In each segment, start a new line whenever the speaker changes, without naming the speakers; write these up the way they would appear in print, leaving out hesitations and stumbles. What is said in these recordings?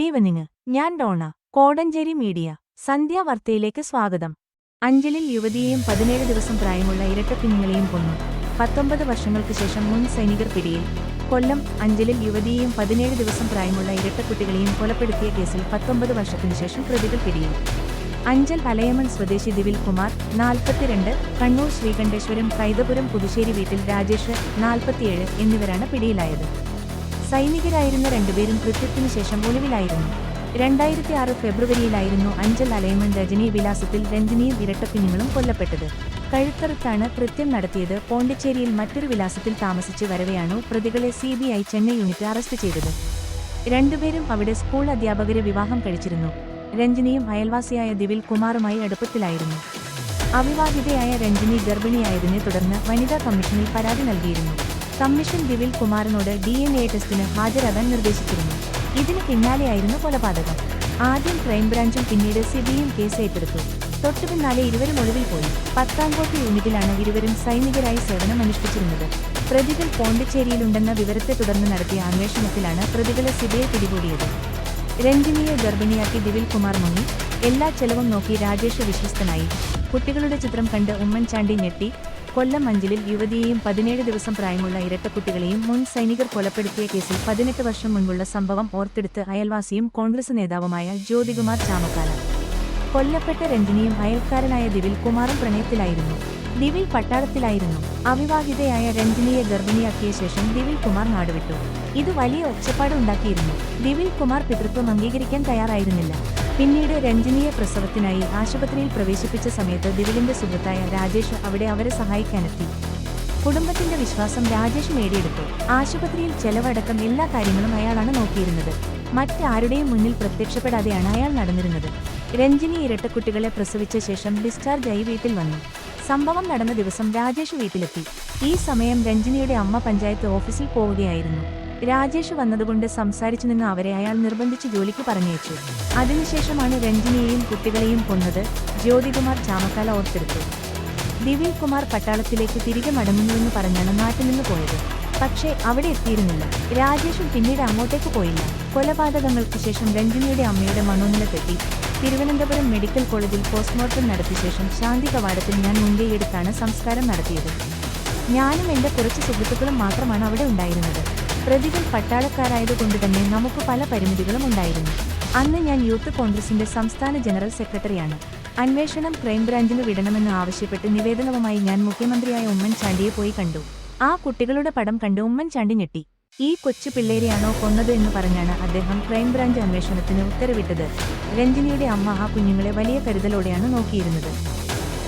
Good evening. ഞാൻ Donna. Kodanchery media സന്ധ്യാവാർത്തയിലേക്ക് സ്വാഗതം. അഞ്ചലിൽ യുവതിയെയും 17 ദിവസം പ്രായമുള്ള ഇരട്ടക്കുഞ്ഞുങ്ങളെയും കൊന്നു. 19 വർഷങ്ങൾക്ക് ശേഷം മുൻ സൈനികർ പിടിയിൽ. കൊല്ലം അഞ്ചലിൽ യുവതിയെയും 17 ദിവസം പ്രായമുള്ള ഇരട്ടക്കുട്ടികളെയും കൊലപ്പെടുത്തിയ കേസിൽ 19 വർഷത്തിനു ശേഷം പ്രതികൾ പിടിയിൽ. അഞ്ചൽ അലയമൺ സ്വദേശി ദിവിൽ കുമാർ 42, കണ്ണൂർ ശ്രീകണ്ഠേശ്വരം കൈതപുരം പുതുശ്ശേരി വീട്ടിൽ രാജേഷ് 47 എന്നിവരാണ് പിടിയിലായത്. സൈനികരായിരുന്ന രണ്ടുപേരും കൃത്യത്തിനു ശേഷം ഒളിവിലായിരുന്നു. 2006 ഫെബ്രുവരിയിലായിരുന്നു അഞ്ചൽ അലയമൺ രജനി വിലാസത്തിൽ രഞ്ജിനിയും ഇരട്ടക്കുഞ്ഞുങ്ങളും കൊല്ലപ്പെട്ടത്. കഴുത്തറുത്താണ് കൃത്യം നടത്തിയത്. പോണ്ടിച്ചേരിയിൽ മറ്റൊരു വിലാസത്തിൽ താമസിച്ച് വരവെയാണു പ്രതികളെ CBI ചെന്നൈ യൂണിറ്റ് അറസ്റ്റ് ചെയ്തത്. രണ്ടുപേരും അവിടെ സ്കൂൾ അധ്യാപകരെ വിവാഹം കഴിച്ചിരുന്നു. രഞ്ജിനിയും അയൽവാസിയായ ദിവിൽ കുമാറുമായി അടുപ്പത്തിലായിരുന്നു. അവിവാഹിതയായ രഞ്ജിനി ഗർഭിണിയായതിനെ തുടർന്ന് വനിതാ കമ്മീഷനിൽ പരാതി നൽകിയിരുന്നു. കമ്മീഷൻ ദിവിൽ കുമാറിനോട് DNA ടെസ്റ്റിന് ഹാജരാകാൻ നിർദ്ദേശിച്ചിരുന്നു. ഇതിന് പിന്നാലെയായിരുന്നു കൊലപാതകം. ആദ്യം ക്രൈംബ്രാഞ്ചും പിന്നീട് CBIയും കേസ് ഏറ്റെടുത്തു. തൊട്ടുപിന്നാലെ ഇരുവരും ഒളിവിൽ പോയി. പത്താംകോട്ട് യൂണിറ്റിലാണ് ഇരുവരും സൈനികരായി സേവനമനുഷ്ഠിച്ചിരുന്നത്. പ്രതികൾ പോണ്ടിച്ചേരിയിലുണ്ടെന്ന വിവരത്തെ തുടർന്ന് നടത്തിയ അന്വേഷണത്തിലാണ് പ്രതികളെ CBI പിടികൂടിയത്. രഞ്ജിനിയെ ഗർഭിണിയാക്കി ദിവിൽ കുമാർ മുങ്ങി. എല്ലാ ചെലവും നോക്കി രാജേഷ് വിശ്വസ്തനായി. കുട്ടികളുടെ ചിത്രം കണ്ട് ഉമ്മൻചാണ്ടി ഞെട്ടി. കൊല്ലം അഞ്ചലിൽ യുവതിയെയും 17 ദിവസം പ്രായമുള്ള ഇരട്ടക്കുട്ടികളെയും മുൻ സൈനികർ കൊലപ്പെടുത്തിയ കേസിൽ 18 വർഷം മുൻപുള്ള സംഭവം ഓർത്തെടുത്ത് അയൽവാസിയും കോൺഗ്രസ് നേതാവുമായ ജ്യോതികുമാർ ചാമക്കാല. കൊല്ലപ്പെട്ട രഞ്ജിനിയും അയൽക്കാരനായ ദിവിൽ കുമാറും പ്രണയത്തിലായിരുന്നു. ദിവിൽ പട്ടാളത്തിലായിരുന്നു. അവിവാഹിതയായ രഞ്ജിനിയെ ഗർഭിണിയാക്കിയ ശേഷം ദിവിൽ കുമാർ നാടുവിട്ടു. ഇത് വലിയ ഒച്ചപ്പാട് ഉണ്ടാക്കിയിരുന്നു. ദിവിൽ കുമാർ പിതൃത്വം അംഗീകരിക്കാൻ തയ്യാറായിരുന്നില്ല. പിന്നീട് രഞ്ജിനിയെ പ്രസവത്തിനായി ആശുപത്രിയിൽ പ്രവേശിപ്പിച്ച സമയത്ത് ദിവിലിന്റെ സുഹൃത്തായ രാജേഷ് അവിടെ അവരെ സഹായിക്കാനെത്തി. കുടുംബത്തിന്റെ വിശ്വാസം രാജേഷ് നേടിയെടുത്തു. ആശുപത്രിയിൽ ചെലവടക്കം എല്ലാ കാര്യങ്ങളും അയാളാണ് നോക്കിയിരുന്നത്. മറ്റാരുടെയും മുന്നിൽ പ്രത്യക്ഷപ്പെടാതെയാണ് അയാൾ നടന്നിരുന്നത്. രഞ്ജിനി ഇരട്ടക്കുട്ടികളെ പ്രസവിച്ച ശേഷം ഡിസ്ചാർജായി വീട്ടിൽ വന്നു. സംഭവം നടന്ന ദിവസം രാജേഷ് വീട്ടിലെത്തി. ഈ സമയം രഞ്ജിനിയുടെ അമ്മ പഞ്ചായത്ത് ഓഫീസിൽ പോവുകയായിരുന്നു. രാജേഷ് വന്നതുകൊണ്ട് സംസാരിച്ചു നിന്ന് അവരെ അയാൾ നിർബന്ധിച്ച് ജോലിക്ക് പറഞ്ഞയച്ചു. അതിനുശേഷമാണ് രഞ്ജിനിയെയും കുട്ടികളെയും കൊന്നത്. ജ്യോതികുമാർ ചാമക്കാല ഓർത്തെടുത്തു. ദിവിൽ കുമാർ പട്ടാളത്തിലേക്ക് തിരികെ മടങ്ങുന്നുവെന്ന് പറഞ്ഞാണ് നാട്ടിൽ നിന്ന് പോയത്. പക്ഷേ അവിടെ എത്തിയിരുന്നില്ല. രാജേഷും പിന്നീട് അങ്ങോട്ടേക്ക് പോയില്ല. കൊലപാതകങ്ങൾക്ക് ശേഷം രഞ്ജിനിയുടെ അമ്മയുടെ മനോനിലത്തെത്തി. തിരുവനന്തപുരം മെഡിക്കൽ കോളേജിൽ പോസ്റ്റ്മോർട്ടം നടത്തിയ ശേഷം ശാന്തി കവാടത്തിൽ ഞാൻ മുൻകൈയെടുത്താണ് സംസ്കാരം നടത്തിയത്. ഞാനും എന്റെ കുറച്ച് സുഹൃത്തുക്കളും മാത്രമാണ് അവിടെ ഉണ്ടായിരുന്നത്. പ്രതികൾ പട്ടാളക്കാരായതുകൊണ്ട് തന്നെ നമുക്ക് പല പരിമിതികളും ഉണ്ടായിരുന്നു. അന്ന് ഞാൻ യൂത്ത് കോൺഗ്രസിന്റെ സംസ്ഥാന ജനറൽ സെക്രട്ടറിയാണ്. അന്വേഷണം ക്രൈംബ്രാഞ്ചിന് വിടണമെന്ന് ആവശ്യപ്പെട്ട് നിവേദനവുമായി ഞാൻ മുഖ്യമന്ത്രിയായ ഉമ്മൻചാണ്ടിയെ പോയി കണ്ടു. ആ കുട്ടികളുടെ പടം കണ്ട് ഉമ്മൻചാണ്ടി ഞെട്ടി. ഈ കൊച്ചു പിള്ളേരെയാണോ കൊന്നത് എന്ന് പറഞ്ഞാണ് അദ്ദേഹം ക്രൈംബ്രാഞ്ച് അന്വേഷണത്തിന് ഉത്തരവിട്ടത്. രഞ്ജിനിയുടെ അമ്മ ആ കുഞ്ഞുങ്ങളെ വലിയ കരുതലോടെയാണ് നോക്കിയിരുന്നത്.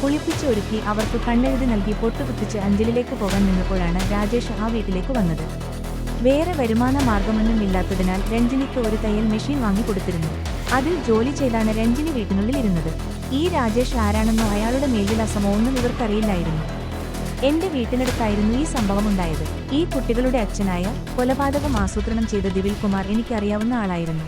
കുളിപ്പിച്ച് ഒരുക്കി അവർക്ക് കണ്ണെഴുതി നൽകി പൊട്ടുകുത്തിച്ച് അഞ്ചലിലേക്ക് പോകാൻ നിന്നപ്പോഴാണ് രാജേഷ് ആ വീട്ടിലേക്ക് വന്നത്. വേറെ വരുമാന മാർഗമൊന്നും ഇല്ലാത്തതിനാൽ രഞ്ജിനിക്ക് ഒരു തയ്യൽ മെഷീൻ വാങ്ങിക്കൊടുത്തിരുന്നു. അതിൽ ജോലി ചെയ്താണ് രഞ്ജിനി വീട്ടിനുള്ളിൽ ഇരുന്നത്. ഈ രാജേഷ് ആരാണെന്നോ അയാളുടെ മേൽവിലാസമോ ഒന്നും ഇവർക്കറിയില്ലായിരുന്നു. എന്റെ വീട്ടിനടുത്തായിരുന്നു ഈ സംഭവമുണ്ടായത്. ഈ കുട്ടികളുടെ അച്ഛനായ കൊലപാതകം ആസൂത്രണം ചെയ്ത ദിവിൽ കുമാർ എനിക്കറിയാവുന്ന ആളായിരുന്നു.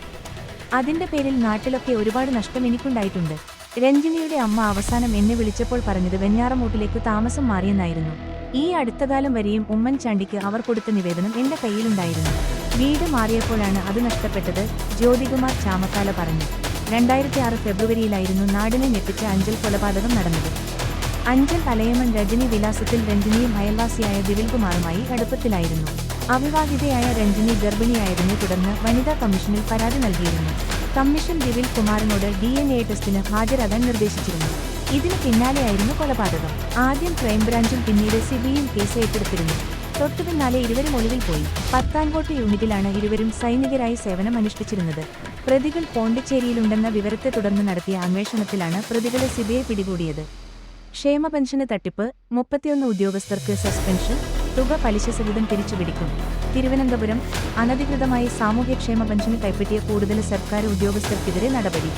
അതിന്റെ പേരിൽ നാട്ടിലൊക്കെ ഒരുപാട് നഷ്ടം എനിക്കുണ്ടായിട്ടുണ്ട്. രഞ്ജിനിയുടെ അമ്മ അവസാനം എന്നെ വിളിച്ചപ്പോൾ പറഞ്ഞത് വെഞ്ഞാറമൂട്ടിലേക്ക് താമസം മാറിയെന്നായിരുന്നു. ഈ അടുത്തകാലം വരെയും ഉമ്മൻചാണ്ടിക്ക് അവർ കൊടുത്ത നിവേദനം എന്റെ കയ്യിലുണ്ടായിരുന്നു. വീട് മാറിയപ്പോഴാണ് അത് നഷ്ടപ്പെട്ടത്. ജ്യോതികുമാർ ചാമക്കാല പറഞ്ഞു. 2006 ഫെബ്രുവരിയിലായിരുന്നു നാടിനെ ഞെട്ടിച്ച അഞ്ചൽ കൊലപാതകം നടന്നത്. അഞ്ചൽ അലയമൺ രജനി വിലാസത്തിൽ രഞ്ജിനിയും അയൽവാസിയായ ദിവിൽ കുമാറുമായി അടുപ്പത്തിലായിരുന്നു. അവിവാഹിതയായ രഞ്ജിനി ഗർഭിണിയായതിനെ തുടർന്ന് വനിതാ കമ്മീഷനിൽ പരാതി നൽകിയിരുന്നു. കമ്മീഷൻ ദിവിൽ കുമാറിനോട് DNA ടെസ്റ്റിന് ഹാജരാകാൻ നിർദ്ദേശിച്ചിരുന്നു. ഇതിന് പിന്നാലെയായിരുന്നു കൊലപാതകം. ആദ്യം ക്രൈംബ്രാഞ്ചും പിന്നീട് CBIയും കേസ് ഏറ്റെടുത്തിരുന്നു. തൊട്ടുപിന്നാലെ ഇരുവരും ഒളിവിൽ പോയി. പത്താംകോട്ട് യൂണിറ്റിലാണ് ഇരുവരും സൈനികരായി സേവനമനുഷ്ഠിച്ചിരുന്നത്. പ്രതികൾ പോണ്ടിച്ചേരിയിലുണ്ടെന്ന വിവരത്തെ തുടർന്ന് നടത്തിയ അന്വേഷണത്തിലാണ് പ്രതികളെ CBI പിടികൂടിയത്. ക്ഷേമ പെൻഷന് തട്ടിപ്പ്, 31 ഉദ്യോഗസ്ഥർക്ക് സസ്പെൻഷൻ, തുക പലിശ സഹിതം തിരിച്ചുപിടിക്കും. തിരുവനന്തപുരം അനധികൃതമായി സാമൂഹ്യക്ഷേമ പെൻഷന് കൈപ്പറ്റിയ കൂടുതൽ സർക്കാർ ഉദ്യോഗസ്ഥർക്കെതിരെ നടപടി.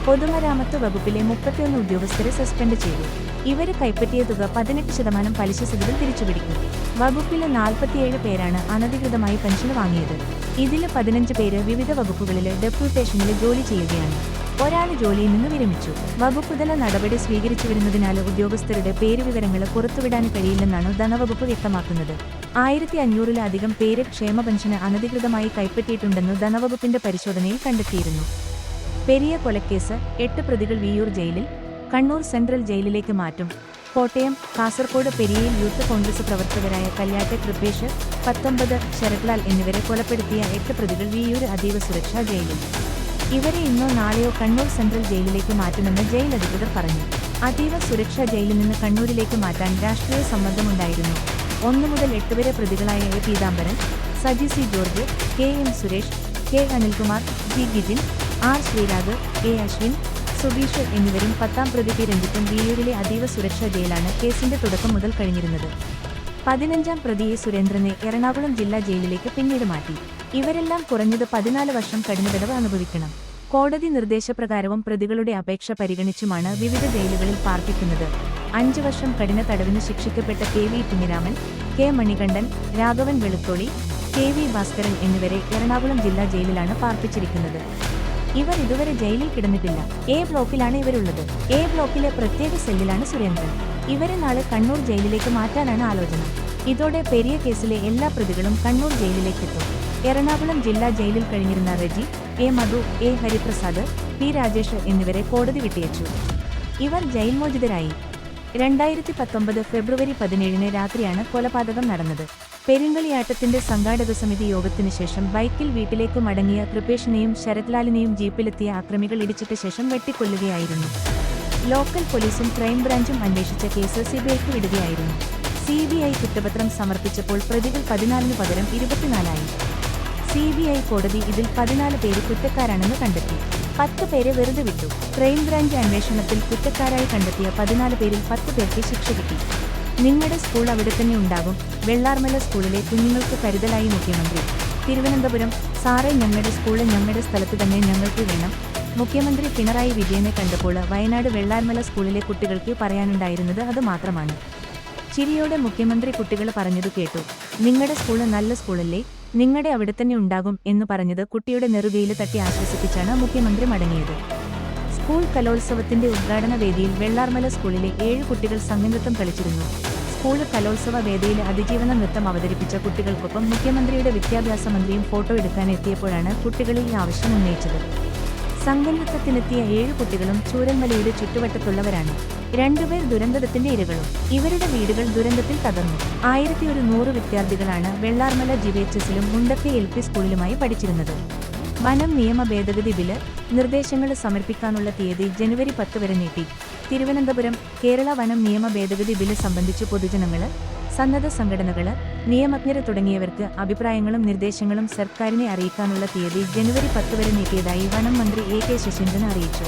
പൊതുമരാമത്ത് വകുപ്പിലെ 31 ഉദ്യോഗസ്ഥരെ സസ്പെൻഡ് ചെയ്തു. ഇവര് കൈപ്പറ്റിയ തുക 18% പലിശ സഹിതം തിരിച്ചുപിടിക്കും. വകുപ്പിലെ 47 പേരാണ് അനധികൃതമായി പെൻഷന് വാങ്ങിയത്. ഇതില് 15 പേര് വിവിധ വകുപ്പുകളില് ഡെപ്യൂട്ടേഷനിൽ ജോലി ചെയ്യുകയാണ്. ഒരാൾ ജോലിയിൽ നിന്ന് വിരമിച്ചു. വകുപ്പുതല നടപടി സ്വീകരിച്ചു വരുന്നതിനാൽ ഉദ്യോഗസ്ഥരുടെ പേരുവിവരങ്ങൾ പുറത്തുവിടാൻ കഴിയില്ലെന്നാണ് ധനവകുപ്പ് വ്യക്തമാക്കുന്നത്. 1500-ലധികം പേര് ക്ഷേമപെൻഷന് അനധികൃതമായി കൈപ്പറ്റിയിട്ടുണ്ടെന്നു ധനവകുപ്പിന്റെ പരിശോധനയിൽ കണ്ടെത്തിയിരുന്നു. പെരിയ കൊലക്കേസ് 8 പ്രതികൾ വിയ്യൂർ ജയിലിൽ, കണ്ണൂർ സെൻട്രൽ ജയിലിലേക്ക് മാറ്റും. കോട്ടയം, കാസർകോട് പെരിയയിൽ യൂത്ത് കോൺഗ്രസ് പ്രവർത്തകരായ കല്യാട്ടെ കൃപേഷ്, 19, ശരത്ലാൽ എന്നിവരെ കൊലപ്പെടുത്തിയ 8 പ്രതികൾ വിയ്യൂർ അതീവ സുരക്ഷാ ജയിലിൽ. ഇവരെ ഇന്നോ നാളെയോ കണ്ണൂർ സെൻട്രൽ ജയിലിലേക്ക് മാറ്റുമെന്ന് ജയിൽ അധികൃതർ പറഞ്ഞു. അതീവ സുരക്ഷാ ജയിലിൽ നിന്ന് കണ്ണൂരിലേക്ക് മാറ്റാൻ രാഷ്ട്രീയ സമ്മർദ്ദമുണ്ടായിരുന്നു. 1 മുതൽ 8 വരെ പ്രതികളായ A Peethambaran, Saji C George, K M Suresh, K Anilkumar, G Gijin, R Sreerag, A Ashwin, Subeesh എന്നിവരും 10-ാം പ്രതി പി രഞ്ജിത്തും വിയ്യൂരിലെ അതീവ സുരക്ഷാ ജയിലാണ് കേസിന്റെ തുടക്കം മുതൽ കഴിഞ്ഞിരുന്നത്. 15-ാം പ്രതി എ സുരേന്ദ്രനെ എറണാകുളം ജില്ലാ ജയിലിലേക്ക് പിന്നീട് മാറ്റി. ഇവരെല്ലാം കുറഞ്ഞത് 14 വർഷം കഠിന തടവ് അനുഭവിക്കണം. കോടതി നിർദ്ദേശപ്രകാരവും പ്രതികളുടെ അപേക്ഷ പരിഗണിച്ചുമാണ് വിവിധ ജയിലുകളിൽ പാർപ്പിക്കുന്നത്. 5 വർഷം കഠിന തടവിന് ശിക്ഷിക്കപ്പെട്ട K V Kunhiraman, K Manikandan, Raghavan Velutholi, K V Bhaskaran എന്നിവരെ എറണാകുളം ജില്ലാ ജയിലിലാണ് പാർപ്പിച്ചിരിക്കുന്നത്. ഇവർ ഇതുവരെ ജയിലിൽ കിടന്നിട്ടില്ല. എ ബ്ലോക്കിലാണ് ഇവരുള്ളത്. എ ബ്ലോക്കിലെ പ്രത്യേക സെല്ലിലാണ് സുരേന്ദ്രൻ. ഇവരെ നാളെ കണ്ണൂർ ജയിലിലേക്ക് മാറ്റാനാണ് ആലോചന. ഇതോടെ പെരിയ കേസിലെ എല്ലാ പ്രതികളും കണ്ണൂർ ജയിലിലേക്കെത്തും. എറണാകുളം ജില്ലാ ജയിലിൽ കഴിഞ്ഞിരുന്ന Reji, A Madhu, A Hariprasad, P Rajesh എന്നിവരെ കോടതി വിട്ടയച്ചു. ഇവർ ജയിൽ മോചിതരായി. 2019 ഫെബ്രുവരി 17 രാത്രിയാണ് കൊലപാതകം നടന്നത്. പെരിങ്കളിയാട്ടത്തിന്റെ സംഘാടക സമിതി യോഗത്തിനു ശേഷം ബൈക്കിൽ വീട്ടിലേക്ക് മടങ്ങിയ കൃപേഷിനെയും ശരത്ലാലിനെയും ജീപ്പിലെത്തിയ അക്രമികൾ ഇടിച്ചിട്ട ശേഷം വെട്ടിക്കൊല്ലുകയായിരുന്നു. ലോക്കൽ പോലീസും ക്രൈംബ്രാഞ്ചും അന്വേഷിച്ച കേസ് സിബിഐക്ക് വിടുകയായിരുന്നു. സിബിഐ കുറ്റപത്രം സമർപ്പിച്ചപ്പോൾ പ്രതികൾ 14 പകരം 24 സിബിഐ കോടതി ഇതിൽ 14 പേര് കുറ്റക്കാരാണെന്ന് കണ്ടെത്തി. 10 പേരെ വെറുതെ വിട്ടു. ക്രൈംബ്രാഞ്ച് അന്വേഷണത്തിൽ കുറ്റക്കാരായി കണ്ടെത്തിയ 14 പേരിൽ 10 പേർക്ക് ശിക്ഷ കിട്ടി. നിങ്ങളുടെ സ്കൂൾ അവിടെ തന്നെ ഉണ്ടാകും. വെള്ളാർമല സ്കൂളിലെ കുഞ്ഞുങ്ങൾക്ക് കരുതലായി മുഖ്യമന്ത്രി. തിരുവനന്തപുരം, സാറേ ഞങ്ങളുടെ സ്കൂള് ഞങ്ങളുടെ സ്ഥലത്ത് തന്നെ ഞങ്ങൾക്ക് വേണം. മുഖ്യമന്ത്രി പിണറായി വിജയനെ കണ്ടപ്പോൾ വയനാട് വെള്ളാർമല സ്കൂളിലെ കുട്ടികൾക്ക് പറയാനുണ്ടായിരുന്നത് അത് മാത്രമാണ്. ചിരിയോടെ മുഖ്യമന്ത്രി കുട്ടികൾ പറഞ്ഞതു കേട്ടു. നിങ്ങളുടെ സ്കൂള് നല്ല സ്കൂളല്ലേ, നിങ്ങളുടെ അവിടെ തന്നെ ഉണ്ടാകും എന്ന് പറഞ്ഞത് കുട്ടിയുടെ നെറുകയിൽ തട്ടി ആശ്വസിപ്പിച്ചാണ് മുഖ്യമന്ത്രി മടങ്ങിയത്. സ്കൂൾ കലോത്സവത്തിന്റെ ഉദ്ഘാടന വേദിയിൽ വെള്ളാർമല സ്കൂളിലെ 7 കുട്ടികൾ സംഘനൃത്തം കളിച്ചിരുന്നു. സ്കൂൾ കലോത്സവ വേദിയിൽ അതിജീവന നൃത്തം അവതരിപ്പിച്ച കുട്ടികൾക്കൊപ്പം മുഖ്യമന്ത്രിയുടെ വിദ്യാഭ്യാസ മന്ത്രിയും ഫോട്ടോ എടുക്കാൻ എത്തിയപ്പോഴാണ് കുട്ടികളിൽ ഈ ആവശ്യം ഉന്നയിച്ചത്. സംഘനൃത്തത്തിനെത്തിയ 7 കുട്ടികളും ചൂരൽമലയുടെ ചുറ്റുവട്ടത്തുള്ളവരാണ്. 2 പേർ ദുരന്തത്തിന്റെ ഇരകളും. ഇവരുടെ വീടുകൾ ദുരന്തത്തിൽ തകർന്നു. 1100 വിദ്യാർത്ഥികളാണ് വെള്ളാർമല GVHSലും മുണ്ടക്കെ LP സ്കൂളിലുമായി പഠിച്ചിരുന്നത്. വനം നിയമ ഭേദഗതി ബില്ല് നിർദ്ദേശങ്ങൾ സമർപ്പിക്കാനുള്ള തീയതി ജനുവരി 10 വരെ നീട്ടി. തിരുവനന്തപുരം കേരള വനം നിയമ ഭേദഗതി ബില്ല് സംബന്ധിച്ച് പൊതുജനങ്ങള്, സന്നദ്ധ സംഘടനകള്, നിയമജ്ഞര് തുടങ്ങിയവർക്ക് അഭിപ്രായങ്ങളും നിർദ്ദേശങ്ങളും സർക്കാരിനെ അറിയിക്കാനുള്ള തീയതി ജനുവരി 10 വരെ നീട്ടിയതായി വനം മന്ത്രി AK ശശീന്ദ്രൻ അറിയിച്ചു.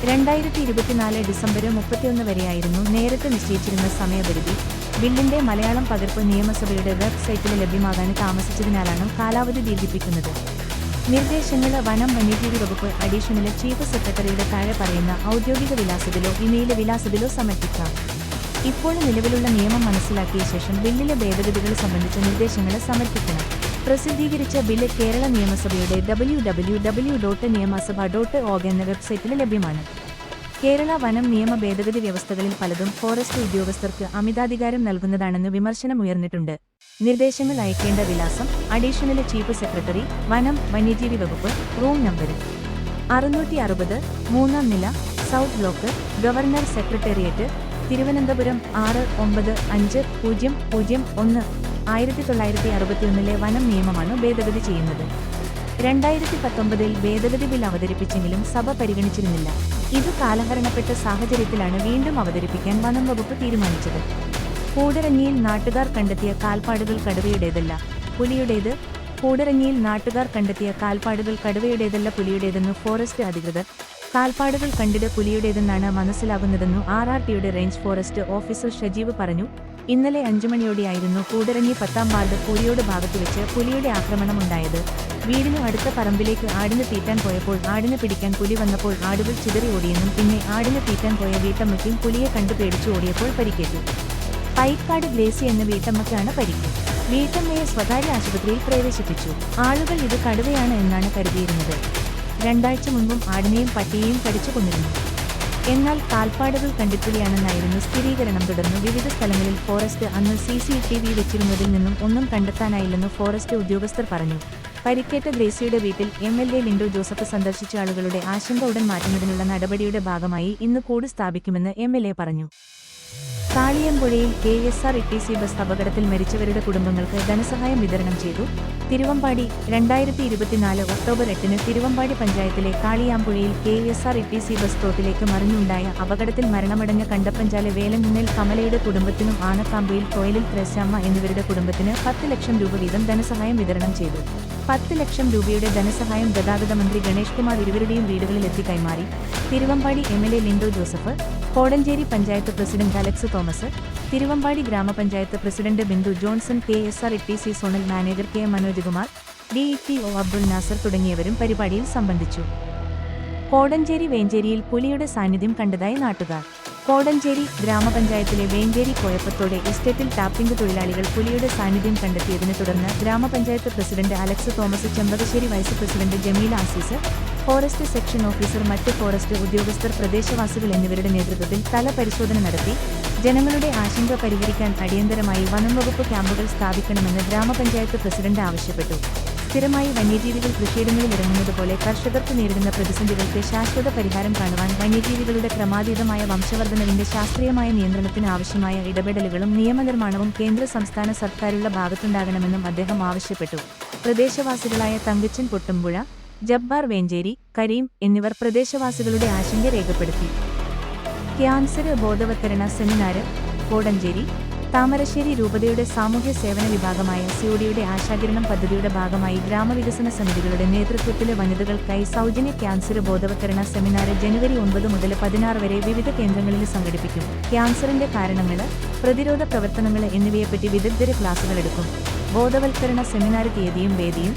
2024 ഡിസംബർ 31 വരെയായിരുന്നു നേരത്തെ നിശ്ചയിച്ചിരുന്ന സമയപരിധി. ബില്ലിന്റെ മലയാളം പകർപ്പ് നിയമസഭയുടെ വെബ്സൈറ്റിൽ ലഭ്യമാകാൻ താമസിച്ചതിനാലാണ് കാലാവധി ദീർഘിപ്പിക്കുന്നത്. നിർദ്ദേശങ്ങൾ വനം വന്യജീവി വകുപ്പ് അഡീഷണൽ ചീഫ് സെക്രട്ടറിയുടെ താഴെ പറയുന്ന ഔദ്യോഗിക വിലാസത്തിലോ ഇമെയിൽ വിലാസത്തിലോ സമർപ്പിക്കാം. ഇപ്പോൾ നിലവിലുള്ള നിയമം മനസ്സിലാക്കിയ ശേഷം ബില്ലിലെ ഭേദഗതികൾ സംബന്ധിച്ച നിർദ്ദേശങ്ങൾ സമർപ്പിക്കണം. പ്രസിദ്ധീകരിച്ച ബില്ല് കേരള നിയമസഭയുടെ www.niyamasabha.org എന്ന വെബ്സൈറ്റിൽ ലഭ്യമാണ്. കേരള വനം നിയമ ഭേദഗതി വ്യവസ്ഥകളിൽ പലതും ഫോറസ്റ്റ് ഉദ്യോഗസ്ഥർക്ക് അമിതാധികാരം നൽകുന്നതാണെന്ന് വിമർശനമുയർന്നിട്ടുണ്ട്. നിർദ്ദേശങ്ങൾ അയക്കേണ്ട വിലാസം: അഡീഷണൽ ചീഫ് സെക്രട്ടറി, വനം വന്യജീവി വകുപ്പ്, റൂം നമ്പർ 660, 3-ാം നില, south block, governor secretariat, Thiruvananthapuram 695001. 1961 വനം നിയമമാണ് ഭേദഗതി ചെയ്യുന്നത്. 2019 ഭേദഗതി ബിൽ അവതരിപ്പിച്ചെങ്കിലും സഭ പരിഗണിച്ചിരുന്നില്ല. ഇത് കാലഹരണപ്പെട്ട സാഹചര്യത്തിലാണ് വീണ്ടും അവതരിപ്പിക്കാൻ വനം വകുപ്പ് തീരുമാനിച്ചത്. കൂടരഞ്ഞിയിൽ നാട്ടുകാർ കണ്ടെത്തിയ കാൽപ്പാടുകൾ കടുവയുടേതല്ല, പുലിയുടേത്. കൂടരഞ്ഞിയിൽ നാട്ടുകാർ കണ്ടെത്തിയ കാൽപ്പാടുകൾ കടുവയുടേതല്ല, പുലിയുടേതെന്നു ഫോറസ്റ്റ് അധികൃതർ. കാൽപ്പാടുകൾ കണ്ടിട്ട് പുലിയുടേതെന്നാണ് മനസ്സിലാകുന്നതെന്നു RRTയുടെ റേഞ്ച് ഫോറസ്റ്റ് ഓഫീസർ ഷജീവ് പറഞ്ഞു. ഇന്നലെ 5 മണിയോടെയായിരുന്നു കൂടരഞ്ഞി 10-ാം വാർഡ് പൂരിയോട് ഭാഗത്ത് വെച്ച് പുലിയുടെ ആക്രമണമുണ്ടായത്. വീടിനു അടുത്ത പറമ്പിലേക്ക് ആടിന് തീറ്റാൻ പോയപ്പോൾ ആടിനെ പിടിക്കാൻ പുലി വന്നപ്പോൾ ആടുകൾ ചിതറി ഓടിയെന്നും പിന്നെ ആടിനെ തീറ്റാൻ പോയ വീട്ടമ്മയ്ക്കും പുലിയെ കണ്ടു പേടിച്ചു ഓടിയപ്പോൾ പരിക്കേറ്റു. പൈക്കാട് ഗ്ലേസി എന്ന വീട്ടമ്മയ്ക്കാണ് പരിക്ക്. വീട്ടമ്മയെ സ്വകാര്യ ആശുപത്രിയിൽ പ്രവേശിപ്പിച്ചു. ആളുകൾ ഇത് കടുവയാണ് എന്നാണ് കരുതിയിരുന്നത്. 2 ആഴ്ച മുൻപും ആടിനെയും പട്ടിയെയും കടിച്ചു കൊന്നിരുന്നു. എന്നാൽ കാൽപ്പാടുകൾ കണ്ടിട്ടുകയാണെന്നായിരുന്നു സ്ഥിരീകരണം. തുടർന്ന് വിവിധ സ്ഥലങ്ങളിൽ ഫോറസ്റ്റ് അന്ന് CCTV വെച്ചിരുന്നതിൽ നിന്നും ഒന്നും കണ്ടെത്താനായില്ലെന്ന് ഫോറസ്റ്റ് ഉദ്യോഗസ്ഥർ പറഞ്ഞു. പരിക്കേറ്റ ഗ്രേസിയുടെ വീട്ടിൽ MLA ലിൻഡോ ജോസഫ് സന്ദർശിച്ച ആളുകളുടെ ആശങ്ക ഉടൻ മാറ്റുന്നതിനുള്ള നടപടിയുടെ ഭാഗമായി ഇന്ന് കൂട് സ്ഥാപിക്കുമെന്ന് MLA പറഞ്ഞു. കാളിയമ്പുഴയിൽ KSRTC ബസ് അപകടത്തിൽ മരിച്ചവരുടെ കുടുംബങ്ങൾക്ക് ധനസഹായം വിതരണം ചെയ്തു. തിരുവമ്പാടി 2024 ഒക്ടോബർ 8 തിരുവമ്പാടി പഞ്ചായത്തിലെ കാളിയാമ്പുഴയിൽ KSRTC ബസ് തോട്ടിലേക്ക് മറിഞ്ഞുണ്ടായ അപകടത്തിൽ മരണമടഞ്ഞ കണ്ടപ്പഞ്ചാലെ വേലങ്ങുന്നേൽ കമലയുടെ കുടുംബത്തിനും ആനക്കാമ്പയിൽ കോയലിൽ ത്രേസ്യാമ്മ എന്നിവരുടെ കുടുംബത്തിന് 10 ലക്ഷം രൂപ വീതം ധനസഹായം വിതരണം ചെയ്തു. 10 ലക്ഷം രൂപയുടെ ധനസഹായം ഗതാഗത മന്ത്രി ഗണേഷ് കുമാർ ഇരുവരുടെയും വീടുകളിലെത്തി കൈമാറി. Thiruvambady MLA Linto Joseph, Kodenchery panchayat president Alex Thomas, Thiruvambady gramapanchayat president Bindu Johnson, KSRTC zonal manager K Manojkumar, DETO Abdul Nasar തുടങ്ങിയവരും പരിപാടിയിൽ സംബന്ധിച്ചു. കോടഞ്ചേരി വേഞ്ചേരിയിൽ പുലിയുടെ സാന്നിധ്യം കണ്ടതായി നാട്ടുകാർ. കോടഞ്ചേരി ഗ്രാമപഞ്ചായത്തിലെ വേഞ്ചേരി കോയപ്പത്തോടെ എസ്റ്റേറ്റിൽ ടാപ്പിംഗ് തൊഴിലാളികൾ പുലിയുടെ സാന്നിധ്യം കണ്ടെത്തിയതിനെ തുടർന്ന് grama panchayat president Alex Thomas, Chembakassery vice president Jameela Azeez, forest section officer, മറ്റ് ഫോറസ്റ്റ് ഉദ്യോഗസ്ഥർ, പ്രദേശവാസികൾ എന്നിവരുടെ നേതൃത്വത്തിൽ സ്ഥല പരിശോധന നടത്തി. ജനങ്ങളുടെ ആശങ്ക പരിഹരിക്കാൻ അടിയന്തരമായി വനംവകുപ്പ് ക്യാമ്പുകൾ സ്ഥാപിക്കണമെന്ന് ഗ്രാമപഞ്ചായത്ത് പ്രസിഡന്റ് ആവശ്യപ്പെട്ടു. സ്ഥിരമായി വന്യജീവികൾ കൃഷിയിടങ്ങളിൽ ഇറങ്ങുന്നതുപോലെ കർഷകർക്ക് നേരിടുന്ന പ്രതിസന്ധികൾക്ക് ശാശ്വത പരിഹാരം കാണുവാൻ വന്യജീവികളുടെ ക്രമാതീതമായ വംശവർദ്ധനവിന്റെ ശാസ്ത്രീയമായ നിയന്ത്രണത്തിന് ആവശ്യമായ ഇടപെടലുകളും നിയമനിർമ്മാണവും കേന്ദ്ര സംസ്ഥാന സർക്കാരുകളുടെ ഭാഗത്തുണ്ടാകണമെന്നും അദ്ദേഹം ആവശ്യപ്പെട്ടു. പ്രദേശവാസികളായ തങ്കച്ചൻ പൊട്ടുംപുഴ, ജബ്ബാർ വേഞ്ചേരി, കരീം എന്നിവർ പ്രദേശവാസികളുടെ ആശങ്ക രേഖപ്പെടുത്തി. ക്യാൻസർ ബോധവത്കരണ സെമിനാര് കോടഞ്ചേരി. താമരശ്ശേരി രൂപതയുടെ സാമൂഹ്യ സേവന വിഭാഗമായ CODയുടെ ആശാകിരണം പദ്ധതിയുടെ ഭാഗമായി ഗ്രാമവികസന സമിതികളുടെ നേതൃത്വത്തിലെ വനിതകൾക്കായി സൗജന്യ ക്യാൻസർ ബോധവത്കരണ സെമിനാർ ജനുവരി 9 മുതൽ 16 വരെ വിവിധ കേന്ദ്രങ്ങളിൽ സംഘടിപ്പിക്കും. ക്യാൻസറിന്റെ കാരണങ്ങൾ, പ്രതിരോധ പ്രവർത്തനങ്ങൾ എന്നിവയെപ്പറ്റി വിദഗ്ധരെ ക്ലാസുകളെടുക്കും. ബോധവൽക്കരണ സെമിനാർ തീയതിയും വേദിയും: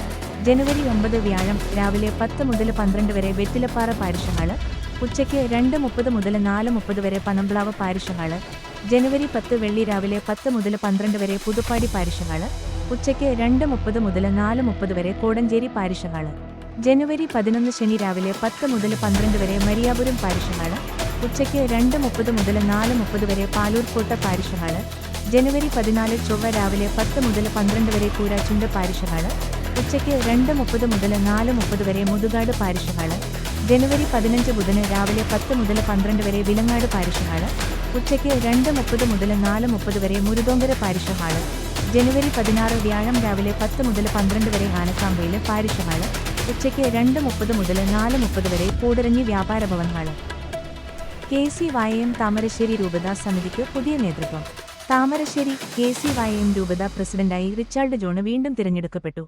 ജനുവരി 9 വ്യാഴം രാവിലെ 10 മുതൽ 12 വരെ വെറ്റിലപ്പാറ പാരിഷ് ഹാള്, ഉച്ചയ്ക്ക് 2:30 മുതൽ 4:30 വരെ പനംപ്ലാവ് പാരിഷ് ഹാള്. ജനുവരി 10 വെള്ളി രാവിലെ 10 മുതൽ 12 വരെ പുതുപ്പാടി പാരിഷ് ഹാള്, ഉച്ചയ്ക്ക് 2:30 മുതൽ 4:30 വരെ കോടഞ്ചേരി പാരിഷ് ഹാള്. ജനുവരി 11 ശനി രാവിലെ 10 മുതൽ 12 വരെ മരിയാപുരം പാരിഷ് ഹാള്, ഉച്ചയ്ക്ക് 2:30 മുതൽ 4:30 വരെ പാലൂർക്കോട്ട പാരിഷ് ഹാള്. ജനുവരി 14 ചൊവ്വ രാവിലെ 10 മുതൽ 12 വരെ കൂരാച്ചുണ്ട് പാരിഷ് ഹാള്, ഉച്ചയ്ക്ക് 2:30 മുതൽ 4:30 വരെ മുതുകാട് പാരിഷ് ഹാള്. ജനുവരി 15 ബുധന് രാവിലെ 10 മുതൽ 12 വരെ വിലങ്ങാട് പാരിഷ് ഹാള്, ഉച്ചയ്ക്ക് 2:30 മുതൽ 4:30 വരെ മുരുതോങ്കര പാരിഷ് ഹാള്. ജനുവരി 16 വ്യാഴം രാവിലെ 10 മുതൽ 12 വരെ ആനക്കാമ്പയിൽ പാരിഷ് ഹാള്, ഉച്ചയ്ക്ക് 2:30 മുതൽ 4:30 വരെ കൂടരഞ്ഞി വ്യാപാര ഭവൻ ഹാള്. KCYM താമരശ്ശേരി രൂപതാ സമിതിക്ക് പുതിയ നേതൃത്വം. താമരശ്ശേരി KCYM രൂപതാ പ്രസിഡന്റായി റിച്ചാർഡ് ജോൺ വീണ്ടും തിരഞ്ഞെടുക്കപ്പെട്ടു.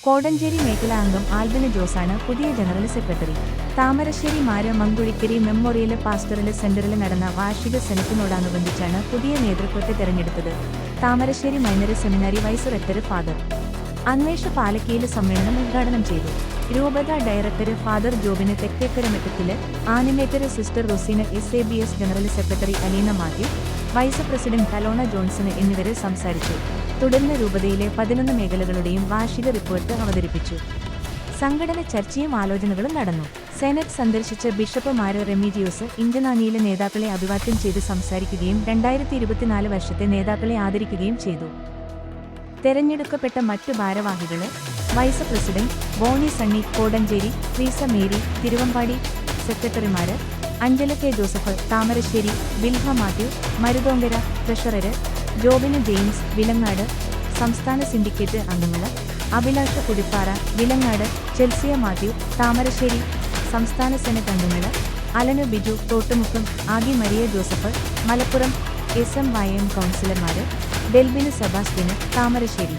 കോടഞ്ചേരി മേഖലാ അംഗം ആൽബിന് ജോസാണ് പുതിയ general secretary. Thamarassery Mar Mankuzhikkary memorial pastoral സെന്ററിൽ നടന്ന വാർഷിക സെനറ്റിനോടനുബന്ധിച്ചാണ് പുതിയ നേതൃത്വത്തെ തെരഞ്ഞെടുത്തത്. Thamarassery minor seminary vice rector father Anwesha Palakkayil സമ്മേളനം ഉദ്ഘാടനം ചെയ്തു. രൂപത director father Jobin Thekkekkaramattathil, animator sister Rosina, SABS general secretary Aleena Mathew, vice president Kalona Johnson എന്നിവരെ സംസാരിച്ചു. തുടർന്ന് രൂപതയിലെ 11 മേഖലകളുടെയും വാർഷിക റിപ്പോർട്ട് അവതരിപ്പിച്ചു. സംഘടന ചർച്ചയും ആലോചനകളും നടന്നു. സെനറ്റ് സന്ദർശിച്ച ബിഷപ്പ് മാർ റെമീജിയോസ് ഇഞ്ചനാനിയിലെ നേതാക്കളെ അഭിവാദ്യം ചെയ്ത് സംസാരിക്കുകയും 2024 വർഷത്തെ നേതാക്കളെ ആദരിക്കുകയും ചെയ്തു. തെരഞ്ഞെടുക്കപ്പെട്ട മറ്റു ഭാരവാഹികള്: vice president Bonny Sunny Kodenchery, Treesa Mary Thiruvambady, സെക്രട്ടറിമാര് Anjala K Joseph Thamarassery, Vilha Mathew Maruthonkara, treasurer Jobin James Vilangad, സംസ്ഥാന സിൻഡിക്കേറ്റ് അംഗങ്ങള് അഭിലാഷ കുടിപ്പാറ വിലങ്ങാട്, ചെൽസിയ മാത്യു താമരശ്ശേരി, സംസ്ഥാന സെനറ്റ് അംഗങ്ങള് Alanu Biju Thottumukkam, Aggie Maria Joseph Malappuram, SMYM കൗൺസിലർമാര് ഡെൽബിന് സെബാസ്റ്റ്യന് താമരശ്ശേരി,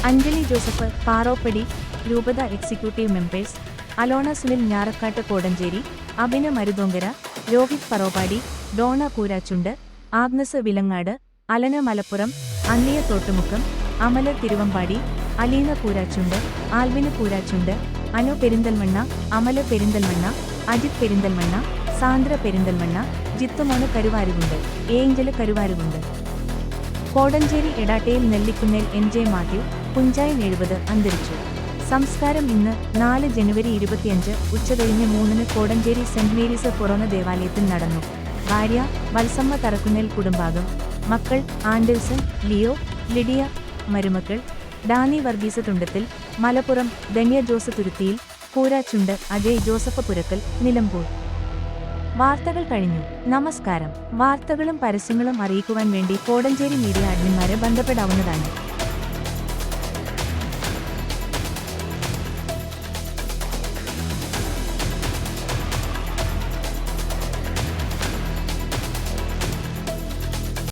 അഞ്ജലി ജോസഫ് പാറോപ്പടി, രൂപത executive members Alona Sunil Njarakkattu Kodenchery, Abhina Maruthonkara, Rohit Paroppady, Dona Koorachundu, Agnes Vilangad, Alana Malappuram, അന്നിയ Thottumukkam, Amala Thiruvambady, Aleena Koorachundu, Alvin Koorachundu, Anu Perinthalmanna, Amala Perinthalmanna, Ajith Perinthalmanna, Sandra Perinthalmanna, Jithumon Karuvarakundu, Angel Karuvarakundu. Kodenchery Edattayil Nellikkunnel NJ Mathew, Kunjayan 70 അന്തരിച്ചു. സംസ്കാരം ഇന്ന് 4 ജനുവരി 25 ഉച്ചകഴിഞ്ഞ് 3-ന് കോടഞ്ചേരി സെന്റ് മേരീസ് ഫൊറോന ദേവാലയത്തിൽ നടന്നു. ഭാര്യ വത്സമ്മ തറക്കുന്നേൽ, കുടുംബാംഗം മക്കൾ ആൻഡേഴ്സൺ, ലിയോ, ലിഡിയ, മരുമക്കൾ ഡാനി വർഗീസ് തുണ്ടത്തിൽ, മലപ്പുറം ധന്യ ജോസ് തുരുത്തിയിൽ, പൂര ചുണ്ട്, അജയ് ജോസഫ് പുരക്കൽ, നിലമ്പൂർ. വാർത്തകൾ കഴിഞ്ഞു. നമസ്കാരം. വാർത്തകളും പരസ്യങ്ങളും അറിയിക്കുവാൻ വേണ്ടി കോടഞ്ചേരി മീഡിയ അഡ്മിന്മാരെ ബന്ധപ്പെടാവുന്നതാണ്.